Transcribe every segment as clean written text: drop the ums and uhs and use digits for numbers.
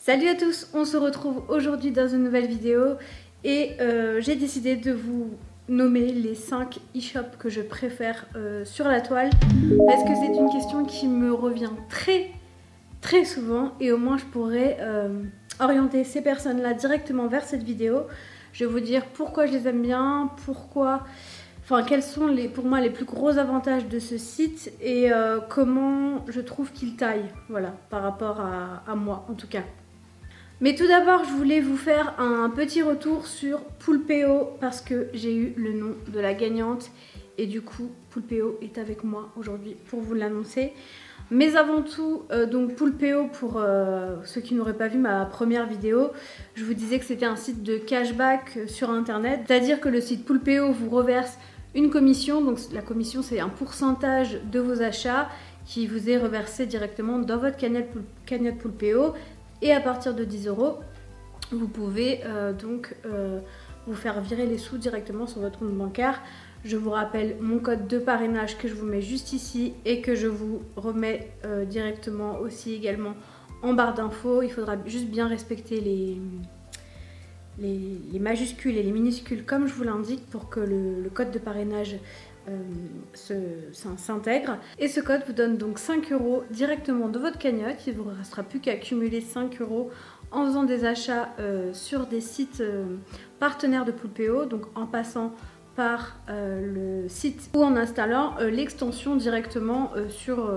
Salut à tous, on se retrouve aujourd'hui dans une nouvelle vidéo et j'ai décidé de vous nommer les 5 e-shops que je préfère sur la toile parce que c'est une question qui me revient très souvent et au moins je pourrais orienter ces personnes-là directement vers cette vidéo. Je vais vous dire pourquoi je les aime bien, quels sont pour moi les plus gros avantages de ce site et comment je trouve qu'il taille, voilà, par rapport à moi en tout cas. Mais tout d'abord, je voulais vous faire un petit retour sur Poulpeo parce que j'ai eu le nom de la gagnante et du coup, Poulpeo est avec moi aujourd'hui pour vous l'annoncer. Mais avant tout, donc Poulpeo, pour ceux qui n'auraient pas vu ma première vidéo, je vous disais que c'était un site de cashback sur internet. C'est-à-dire que le site Poulpeo vous reverse une commission, donc la commission c'est un pourcentage de vos achats qui vous est reversé directement dans votre cagnotte Poulpeo. Et à partir de 10 €, vous pouvez vous faire virer les sous directement sur votre compte bancaire. Je vous rappelle mon code de parrainage que je vous mets juste ici et que je vous remets directement aussi également en barre d'infos. Il faudra juste bien respecter les majuscules et les minuscules comme je vous l'indique pour que le code de parrainage s'intègre. Et ce code vous donne donc 5 € directement de votre cagnotte. Il ne vous restera plus qu'à cumuler 5 € en faisant des achats sur des sites partenaires de Poulpeo, donc en passant par le site ou en installant l'extension directement sur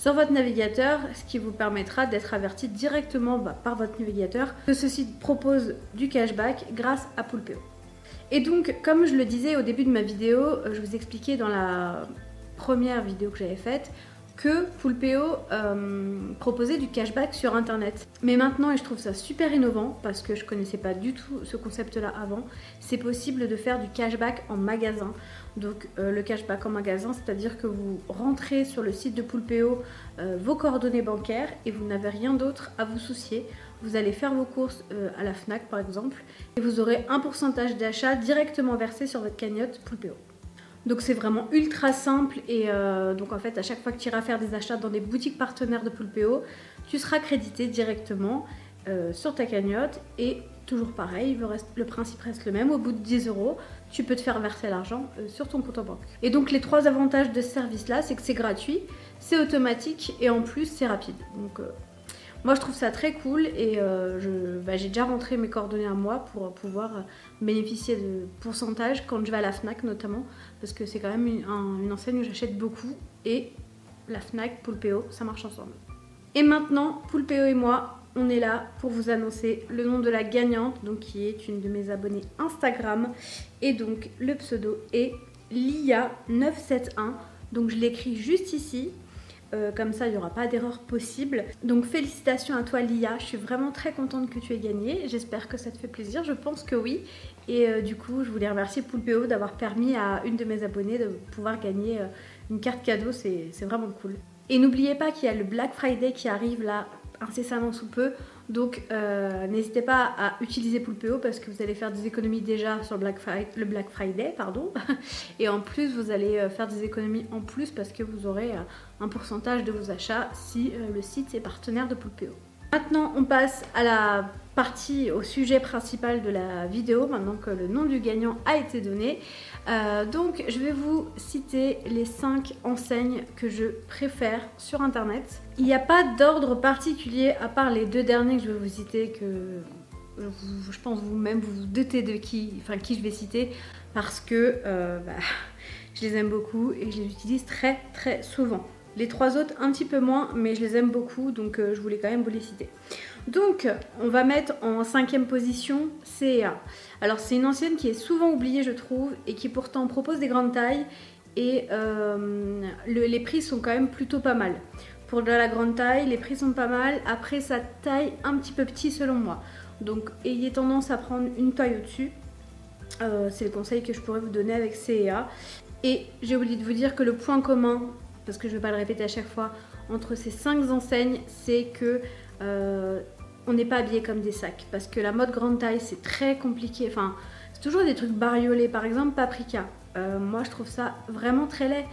votre navigateur, ce qui vous permettra d'être averti directement par votre navigateur que ce site propose du cashback grâce à Poulpeo. Et donc, comme je le disais au début de ma vidéo, je vous expliquais dans la première vidéo que j'avais faite que Poulpeo proposait du cashback sur internet. Mais maintenant, et je trouve ça super innovant parce que je ne connaissais pas du tout ce concept-là avant, c'est possible de faire du cashback en magasin. Donc le cashback en magasin, c'est-à-dire que vous rentrez sur le site de Poulpeo vos coordonnées bancaires et vous n'avez rien d'autre à vous soucier. Vous allez faire vos courses à la Fnac par exemple et vous aurez un pourcentage d'achat directement versé sur votre cagnotte Poulpeo. Donc c'est vraiment ultra simple et donc en fait à chaque fois que tu iras faire des achats dans des boutiques partenaires de Poulpeo, tu seras crédité directement sur ta cagnotte et toujours pareil, le principe reste le même, au bout de 10 €, tu peux te faire verser l'argent sur ton compte en banque. Et donc les 3 avantages de ce service là, c'est que c'est gratuit, c'est automatique et en plus c'est rapide. Donc moi je trouve ça très cool et j'ai déjà rentré mes coordonnées à moi pour pouvoir bénéficier de pourcentage quand je vais à la Fnac notamment parce que c'est quand même une enseigne où j'achète beaucoup et la Fnac, Poulpeo, ça marche ensemble. Et maintenant, Poulpeo et moi, on est là pour vous annoncer le nom de la gagnante, donc qui est une de mes abonnées Instagram et donc le pseudo est Lia971, donc je l'écris juste ici. Comme ça il n'y aura pas d'erreur possible. Donc félicitations à toi Lia, je suis vraiment très contente que tu aies gagné, j'espère que ça te fait plaisir, je pense que oui. Et du coup je voulais remercier Poulpeo d'avoir permis à une de mes abonnées de pouvoir gagner une carte cadeau, c'est vraiment cool. Et n'oubliez pas qu'il y a le Black Friday qui arrive là incessamment sous peu, donc n'hésitez pas à utiliser Poulpeo parce que vous allez faire des économies déjà sur le Black Friday, pardon. Et en plus vous allez faire des économies en plus parce que vous aurez un pourcentage de vos achats si le site est partenaire de Poulpeo. Maintenant on passe à la partie, au sujet principal de la vidéo, maintenant que le nom du gagnant a été donné. Donc je vais vous citer les 5 enseignes que je préfère sur internet. Il n'y a pas d'ordre particulier à part les 2 derniers que je vais vous citer, que je pense vous-même vous vous doutez de qui je vais citer parce que je les aime beaucoup et je les utilise très souvent. Les 3 autres un petit peu moins, mais je les aime beaucoup, donc je voulais quand même vous les citer. Donc on va mettre en 5e position CEA. Alors c'est une enseigne qui est souvent oubliée je trouve et qui pourtant propose des grandes tailles et les prix sont quand même plutôt pas mal. Pour de la grande taille, les prix sont pas mal, après ça taille un petit peu petit selon moi. Donc ayez tendance à prendre une taille au-dessus, c'est le conseil que je pourrais vous donner avec CEA. Et j'ai oublié de vous dire que le point commun, parce que je ne vais pas le répéter à chaque fois, entre ces 5 enseignes, c'est que on n'est pas habillé comme des sacs. Parce que la mode grande taille, c'est très compliqué. Enfin, c'est toujours des trucs bariolés. Par exemple, Paprika. Moi, je trouve ça vraiment très laid.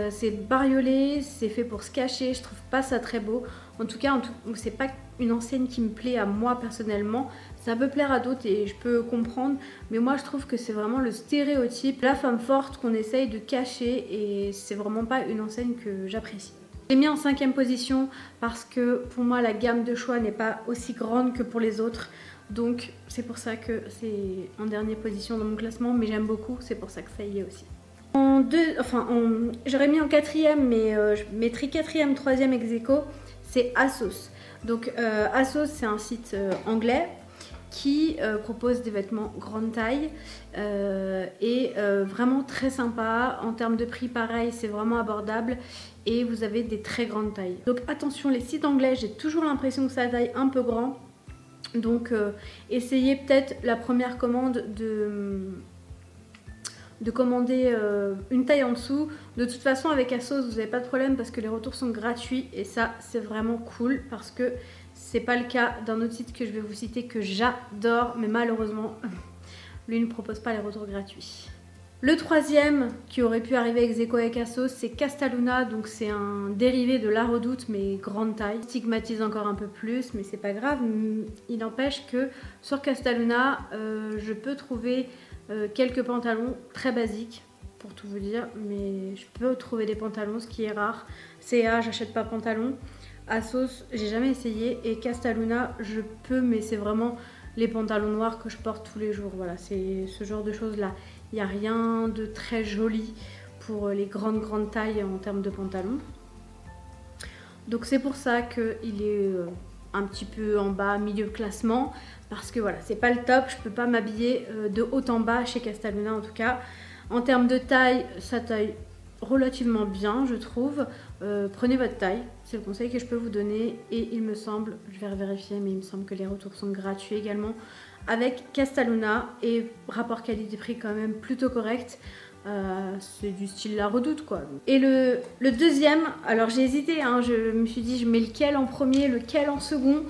C'est bariolé, c'est fait pour se cacher. Je trouve pas ça très beau. En tout cas, c'est pas une enseigne qui me plaît à moi personnellement. Ça peut plaire à d'autres et je peux comprendre, mais moi je trouve que c'est vraiment le stéréotype, la femme forte qu'on essaye de cacher et c'est vraiment pas une enseigne que j'apprécie. J'ai mis en 5e position parce que pour moi la gamme de choix n'est pas aussi grande que pour les autres. Donc c'est pour ça que c'est en dernière position dans mon classement, mais j'aime beaucoup, c'est pour ça que ça y est aussi. J'aurais mis en 4e, mais je mettrai 4e, 3e ex aequo, c'est ASOS. Donc ASOS c'est un site anglais qui propose des vêtements grande taille et vraiment très sympa. En termes de prix, pareil, c'est vraiment abordable et vous avez des très grandes tailles. Donc attention, les sites anglais, j'ai toujours l'impression que ça taille un peu grand. Donc essayez peut-être la première commande de commander une taille en dessous. De toute façon avec ASOS vous n'avez pas de problème parce que les retours sont gratuits et ça c'est vraiment cool parce que c'est pas le cas d'un autre site que je vais vous citer que j'adore, mais malheureusement lui ne propose pas les retours gratuits. Le troisième qui aurait pu arriver ex aequo avec ASOS, c'est Castaluna, donc c'est un dérivé de La Redoute mais grande taille. Stigmatise encore un peu plus, mais c'est pas grave. Il n'empêche que sur Castaluna, je peux trouver quelques pantalons très basiques pour tout vous dire, mais je peux trouver des pantalons, ce qui est rare. CA, j'achète pas pantalon. ASOS, j'ai jamais essayé, et Castaluna, je peux, mais c'est vraiment les pantalons noirs que je porte tous les jours. Voilà, c'est ce genre de choses là. Il n'y a rien de très joli pour les grandes tailles en termes de pantalons. Donc c'est pour ça qu'il est un petit peu en bas, milieu de classement, parce que voilà, c'est pas le top. Je peux pas m'habiller de haut en bas chez Castaluna en tout cas. En termes de taille, ça taille relativement bien, je trouve. Prenez votre taille, c'est le conseil que je peux vous donner. Et il me semble, je vais vérifier, mais il me semble que les retours sont gratuits également avec Castaluna, et rapport qualité-prix quand même plutôt correct. C'est du style La Redoute quoi. Et le deuxième, alors j'ai hésité, hein, je me suis dit je mets lequel en premier, lequel en second.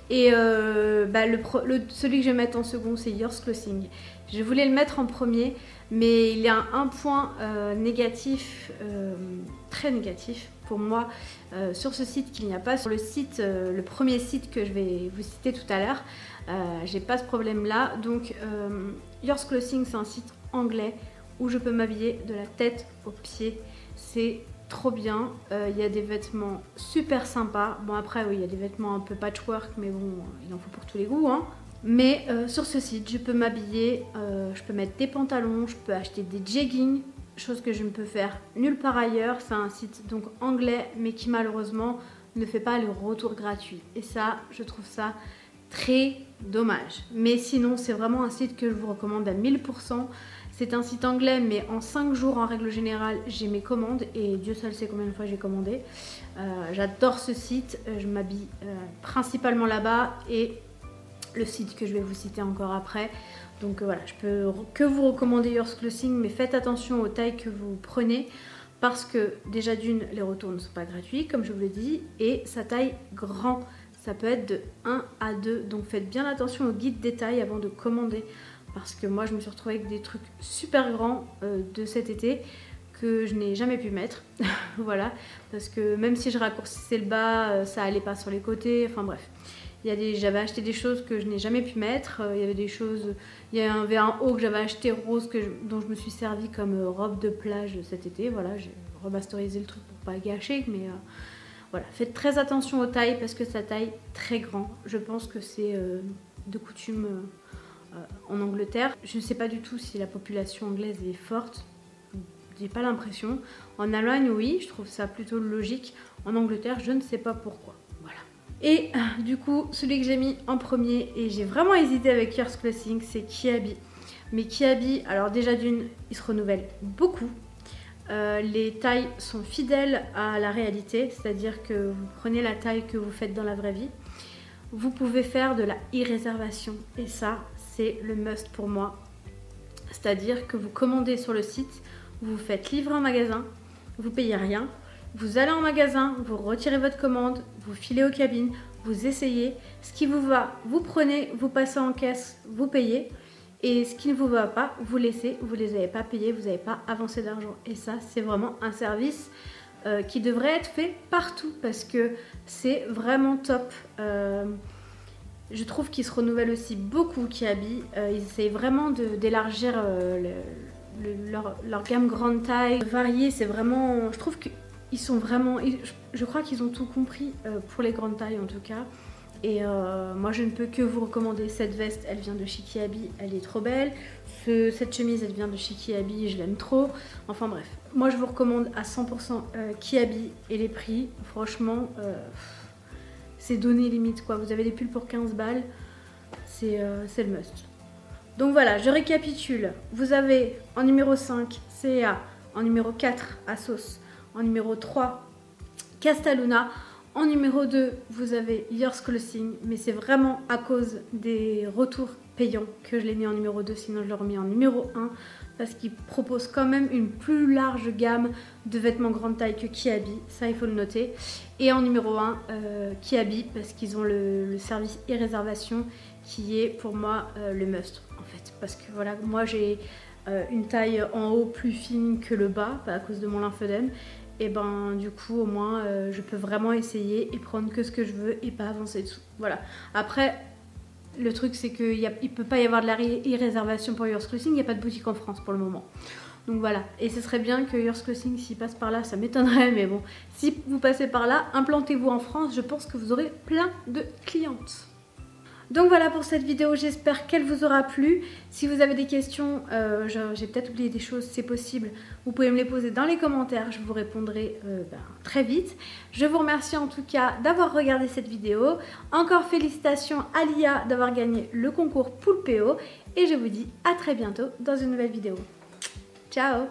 Et celui que je vais mettre en second, c'est Yours Clothing. Je voulais le mettre en premier, mais il y a un point négatif, très négatif pour moi, sur ce site qu'il n'y a pas sur le site, le premier site que je vais vous citer tout à l'heure. J'ai pas ce problème là. Donc Yours Clothing, c'est un site anglais où je peux m'habiller de la tête aux pieds. C'est trop bien. Il y a des vêtements super sympas. Bon après oui, il y a des vêtements un peu patchwork, mais bon, il en faut pour tous les goûts hein. Mais sur ce site, je peux m'habiller, je peux mettre des pantalons, je peux acheter des jeggings, chose que je ne peux faire nulle part ailleurs. C'est un site donc anglais, mais qui malheureusement ne fait pas le retour gratuit. Et ça, je trouve ça très dommage. Mais sinon, c'est vraiment un site que je vous recommande à 1000%. C'est un site anglais, mais en 5 jours, en règle générale, j'ai mes commandes. Et Dieu seul sait combien de fois j'ai commandé. J'adore ce site, je m'habille principalement là-bas. Et le site que je vais vous citer encore après. Donc voilà, je peux que vous recommander Yours Clothing, mais faites attention aux tailles que vous prenez parce que déjà d'une, les retours ne sont pas gratuits comme je vous l'ai dit, et ça taille grand, ça peut être de 1 à 2, donc faites bien attention au guide des tailles avant de commander parce que moi je me suis retrouvée avec des trucs super grands de cet été que je n'ai jamais pu mettre. Voilà, parce que même si je raccourcissais le bas, ça allait pas sur les côtés, enfin bref. J'avais acheté des choses que je n'ai jamais pu mettre. Il y avait des choses, il y avait un haut que j'avais acheté rose dont je me suis servi comme robe de plage cet été. Voilà, j'ai remasterisé le truc pour pas gâcher, mais voilà, faites très attention aux tailles parce que ça taille très grand. Je pense que c'est de coutume en Angleterre. Je ne sais pas du tout si la population anglaise est forte. J'ai pas l'impression. En Allemagne, oui, je trouve ça plutôt logique. En Angleterre, je ne sais pas pourquoi. Et du coup, celui que j'ai mis en premier, et j'ai vraiment hésité avec Yours Clothing, c'est Kiabi. Mais Kiabi, alors déjà d'une, il se renouvelle beaucoup. Les tailles sont fidèles à la réalité, c'est-à-dire que vous prenez la taille que vous faites dans la vraie vie. Vous pouvez faire de la e-réservation, et ça, c'est le must pour moi. C'est-à-dire que vous commandez sur le site, vous vous faites livrer en magasin, vous payez rien. Vous allez en magasin, vous retirez votre commande, vous filez aux cabines, vous essayez. Ce qui vous va, vous prenez, vous passez en caisse, vous payez. Et ce qui ne vous va pas, vous laissez, vous ne les avez pas payés, vous n'avez pas avancé d'argent. Et ça, c'est vraiment un service qui devrait être fait partout parce que c'est vraiment top. Je trouve qu'ils se renouvellent aussi beaucoup, Kiabi. Ils essayent vraiment d'élargir leur gamme grande taille, variée. C'est vraiment, je trouve qu'ils sont vraiment, je crois qu'ils ont tout compris pour les grandes tailles en tout cas. Et moi je ne peux que vous recommander cette veste, elle vient de chez Kiabi, elle est trop belle. Cette chemise elle vient de chez Kiabi, je l'aime trop. Enfin bref, moi je vous recommande à 100% Kiabi et les prix, franchement c'est donné limite quoi. Vous avez des pulls pour 15 balles, c'est le must. Donc voilà, je récapitule. Vous avez en numéro 5 CA, en numéro 4 Asos, en numéro 3 Castaluna. En numéro 2, vous avez Yours Clothing, mais c'est vraiment à cause des retours payants que je l'ai mis en numéro 2, sinon je l'aurais mis en numéro 1, parce qu'ils proposent quand même une plus large gamme de vêtements grande taille que Kiabi, ça il faut le noter. Et en numéro 1, Kiabi, parce qu'ils ont le service e-réservation qui est pour moi le must en fait. Parce que voilà, moi j'ai une taille en haut plus fine que le bas, à cause de mon lymphœdème. Et ben du coup au moins je peux vraiment essayer et prendre que ce que je veux et pas avancer dessous. Voilà. Après le truc c'est qu'il ne peut pas y avoir de la réservation pour Yours Clothing, il n'y a pas de boutique en France pour le moment. Donc voilà, et ce serait bien que Yours Clothing s'il passe par là, ça m'étonnerait, mais bon, si vous passez par là, implantez-vous en France, je pense que vous aurez plein de clientes. Donc voilà pour cette vidéo, j'espère qu'elle vous aura plu. Si vous avez des questions, j'ai peut-être oublié des choses, c'est possible. Vous pouvez me les poser dans les commentaires, je vous répondrai très vite. Je vous remercie en tout cas d'avoir regardé cette vidéo. Encore félicitations à Lia d'avoir gagné le concours Poulpeo. Et je vous dis à très bientôt dans une nouvelle vidéo. Ciao!